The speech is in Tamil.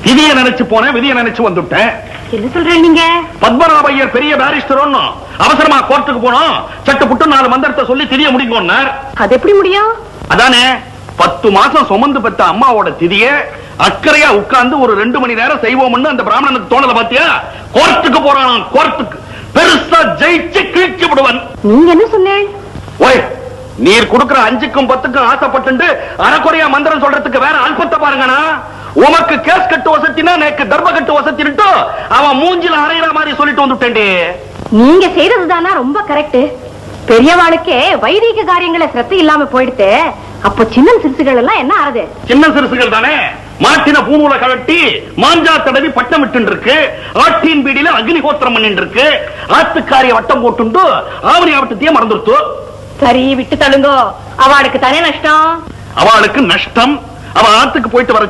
விதிய நினைச்சு போனேன், விதிய நினைச்சு வந்துட்டேன். என்ன சொல்றீங்க நீங்க? பத்மநாபையர் பெரிய பாரிஸ்டர் ஒண்ணும் அவசரமா கோர்ட்டுக்கு போனோம், சட்டு புட்டு 4 மந்திரத்தை சொல்லி திரிய முடிங்கன்னார். அது எப்படி முடியும்? அதானே 10 மாசம் சுமந்து பெற்ற அம்மாவோட திதிய அக்கறையா உட்கார்ந்து ஒரு 2 மணி நேரம் செய்வோம்னு அந்த பிராமணனுக்கு தோணல பாத்தியா? கோர்ட்டுக்கு போறான், கோர்ட்டுக்கு பெருசா ஜெயிச்சு கிழிச்சு விடுவன். நீங்க என்ன சொன்னேன்? ஓய், நீர் கொடுக்கிற 5க்கும் 10க்கும் ஆசைப்பட்டு அறக்குறையா மந்திரம் சொல்றதுக்கு வேற அல்பத்தை பாருங்கண்ணா. உமக்கு கேஸ் கட்டு வசத்தினா எனக்கு தர்ம கட்டு வசத்தின்ட்டு அவன் மூஞ்சில அரைகிற மாதிரி சொல்லிட்டு வந்துட்டேன்டி. நீங்க செய்யறதுதானா ரொம்ப கரெக்ட். பெரியவாளுக்கே வைதிக காரியங்களை சிரத்தை இல்லாம போயிடுத்து. அப்போ சின்ன சிறுசுகள் எல்லாம் என்ன ஆறுது? சின்ன சிறுசுகள் தானே. மாட்டின பூநூலை கழட்டி மாஞ்சா தடவி பட்டம் விட்டு இருக்கு, ஆட்டின் பீடியில அக்னிஹோத்திரம் பண்ணிட்டு இருக்கு, ஆத்துக்காரிய வட்டம் போட்டு ஆவணி ஆவட்டத்தையே மறந்துடுத்து. சரி விட்டு தள்ளுங்கோ, அவளுக்கு தானே நஷ்டம். அவளுக்கு நஷ்டம். அவ ஆத்துக்கு போயிட்டு வர